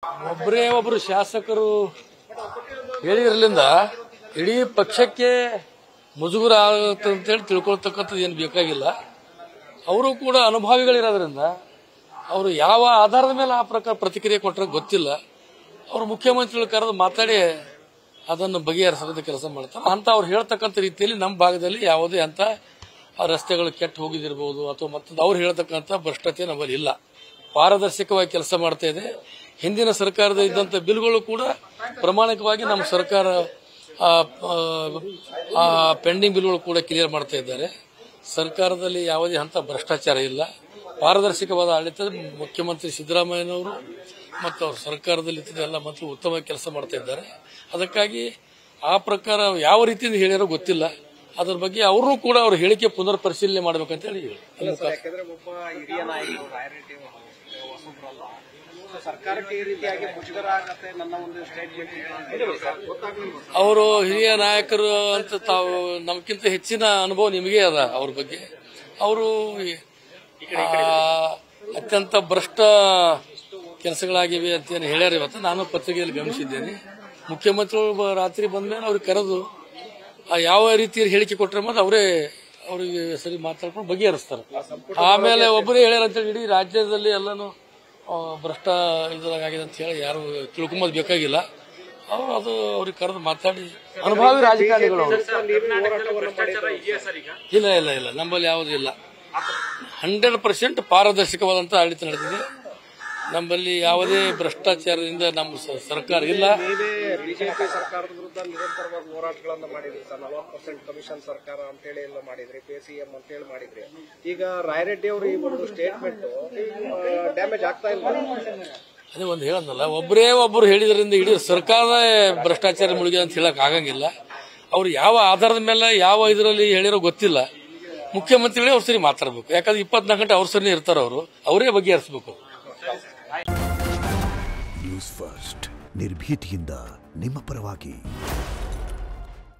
ಒಬ್ಬರೇ ಒಬ್ಬರು ಶಾಸಕರು ಹೇಳಿರಲಿಂದ ಇಡೀ ಪಕ್ಷಕ್ಕೆ ಮುಜುಗರ ಆಗುತ್ತೆ ಅಂತೇಳಿ ತಿಳ್ಕೊಳ್ತಕ್ಕಂಥದ್ದು ಏನು ಬೇಕಾಗಿಲ್ಲ. ಅವರು ಕೂಡ ಅನುಭವಿಗಳಿರೋದ್ರಿಂದ ಅವರು ಯಾವ ಆಧಾರದ ಮೇಲೆ ಆ ಪ್ರಕಾರ ಪ್ರತಿಕ್ರಿಯೆ ಕೊಟ್ಟರೆ ಗೊತ್ತಿಲ್ಲ. ಅವರು ಮುಖ್ಯಮಂತ್ರಿಗಳು ಕರೆದು ಮಾತಾಡಿ ಅದನ್ನು ಬಗೆಹರಿಸೋದ ಕೆಲಸ ಮಾಡ್ತಾರೆ ಅಂತ ಅವ್ರು ಹೇಳ್ತಕ್ಕಂಥ ರೀತಿಯಲ್ಲಿ ನಮ್ಮ ಭಾಗದಲ್ಲಿ ಯಾವುದೇ ಅಂತ ರಸ್ತೆಗಳು ಕೆಟ್ಟು ಹೋಗಿದಿರಬಹುದು ಅಥವಾ ಮತ್ತೊಂದು ಅವ್ರು ಹೇಳ್ತಕ್ಕಂಥ ಭ್ರಷ್ಟತೆ ನಮ್ಮಲ್ಲಿ ಇಲ್ಲ. ಪಾರದರ್ಶಕವಾಗಿ ಕೆಲಸ ಮಾಡ್ತಾ ಇದೆ. ಹಿಂದಿನ ಸರ್ಕಾರದ ಇದ್ದಂಥ ಬಿಲ್ಗಳು ಕೂಡ ಪ್ರಾಮಾಣಿಕವಾಗಿ ನಮ್ಮ ಸರ್ಕಾರ ಪೆಂಡಿಂಗ್ ಬಿಲ್ಗಳು ಕೂಡ ಕ್ಲಿಯರ್ ಮಾಡ್ತಾ ಇದ್ದಾರೆ. ಸರ್ಕಾರದಲ್ಲಿ ಯಾವುದೇ ಹಂತ ಭ್ರಷ್ಟಾಚಾರ ಇಲ್ಲ. ಪಾರದರ್ಶಕವಾದ ಆಡಳಿತ ಮುಖ್ಯಮಂತ್ರಿ ಸಿದ್ದರಾಮಯ್ಯನವರು ಮತ್ತು ಅವ್ರ ಸರ್ಕಾರದಲ್ಲಿ ಎಲ್ಲ ಮಂತ್ರಿ ಉತ್ತಮ ಕೆಲಸ ಮಾಡ್ತಾ ಇದ್ದಾರೆ. ಅದಕ್ಕಾಗಿ ಆ ಪ್ರಕಾರ ಯಾವ ರೀತಿಯಿಂದ ಹೇಳಿರೋ ಗೊತ್ತಿಲ್ಲ. ಅದರ ಬಗ್ಗೆ ಅವರು ಕೂಡ ಅವ್ರ ಹೇಳಿಕೆ ಪುನರ್ ಪರಿಶೀಲನೆ ಮಾಡಬೇಕಂತ ಹೇಳಿ ಅವರು ಹಿರಿಯ ನಾಯಕರು ಅಂತ ತಾವು ನಮ್ಗಿಂತ ಹೆಚ್ಚಿನ ಅನುಭವ ನಿಮಗೆ ಅದ ಅವ್ರ ಬಗ್ಗೆ. ಅವರು ಅತ್ಯಂತ ಭ್ರಷ್ಟ ಕೆಲಸಗಳಾಗಿವೆ ಅಂತ ಏನು ಹೇಳ್ಯಾರ. ಇವತ್ತು ನಾನು ಪತ್ರಿಕೆಯಲ್ಲಿ ಗಮನಿಸಿದ್ದೇನೆ. ಮುಖ್ಯಮಂತ್ರಿಗಳು ರಾತ್ರಿ ಬಂದ ಮೇಲೆ ಅವ್ರಿಗೆ ಕರೆದು ಯಾವ ರೀತಿಯಲ್ಲಿ ಹೇಳಿಕೆ ಕೊಟ್ಟರೆ ಮತ್ತು ಅವರೇ ಅವರಿಗೆ ಸರಿ ಮಾತಾಡ್ಕೊಂಡು ಬಗೆಹರಿಸ್ತಾರೆ. ಆಮೇಲೆ ಒಬ್ಬರೇ ಹೇಳ್ಯಾರ ಅಂತೇಳಿ ಇಡೀ ರಾಜ್ಯದಲ್ಲಿ ಎಲ್ಲಾನು ಭ್ರಷ್ಟ ಇದಾಗಿದೆ ಅಂತ ಹೇಳಿ ಯಾರು ತಿಳ್ಕೊಂಬೋದು ಬೇಕಾಗಿಲ್ಲ. ಅವರು ಅದು ಅವ್ರಿಗೆ ಕರೆದು ಮಾತಾಡಿ ಅನುಭವಿ ರಾಜಕಾರಣಿಗಳು. ಇಲ್ಲ ಇಲ್ಲ ಇಲ್ಲ ನಮ್ಮಲ್ಲಿ ಯಾವುದೂ ಇಲ್ಲ. 100% ಪಾರದರ್ಶಕವಾದಂಥ ಆಡಳಿತ ನಡೆದಿದೆ. ನಮ್ಮಲ್ಲಿ ಯಾವುದೇ ಭ್ರಷ್ಟಾಚಾರದಿಂದ ನಮ್ಮ ಸರ್ಕಾರ ಇಲ್ಲ. ಬಿಜೆಪಿ ಸರ್ಕಾರದ ವಿರುದ್ಧ ನಿರಂತರವಾಗಿ ಹೋರಾಟಗಳನ್ನು ಮಾಡಿದ್ರಿ ಸರ್. 40% ಕಮಿಷನ್ ಸರ್ಕಾರ ಅಂತ ಹೇಳಿ ಎಲ್ಲ ಮಾಡಿದ್ರಿ, PCM ಅಂತ ಹೇಳಿ ಮಾಡಿದ್ರಿ. ಈಗ ರಾಯರೆಡ್ಡಿ ಅವರು ಈ ಒಂದು ಸ್ಟೇಟ್ಮೆಂಟ್ ಡ್ಯಾಮೇಜ್ ಆಗ್ತಾ ಇಲ್ಲ. ಅದೇ ಒಂದು ಹೇಳೋದಲ್ಲ, ಒಬ್ಬರೇ ಒಬ್ಬರು ಹೇಳಿದ್ರಿಂದ ಇಡೀ ಸರ್ಕಾರದ ಭ್ರಷ್ಟಾಚಾರ ಮುಳುಗಿದೆ ಅಂತ ಹೇಳಕ್ ಆಗಂಗಿಲ್ಲ. ಅವ್ರು ಯಾವ ಆಧಾರದ ಮೇಲೆ ಯಾವ ಇದರಲ್ಲಿ ಹೇಳಿರೋ ಗೊತ್ತಿಲ್ಲ. ಮುಖ್ಯಮಂತ್ರಿಗಳೇ ಅವ್ರ ಸರಿ ಮಾತಾಡಬೇಕು. ಯಾಕಂದ್ರೆ 24 ಗಂಟೆ ಅವ್ರ ಸರಿ ಇರ್ತಾರ. ಅವರೇ ಬಗೆಹರಿಸಬೇಕು. ನ್ಯೂಸ್ ಫಸ್ಟ್ ನಿರ್ಭೀತಿಯಿಂದ ನಿಮ್ಮ ಪರವಾಗಿ.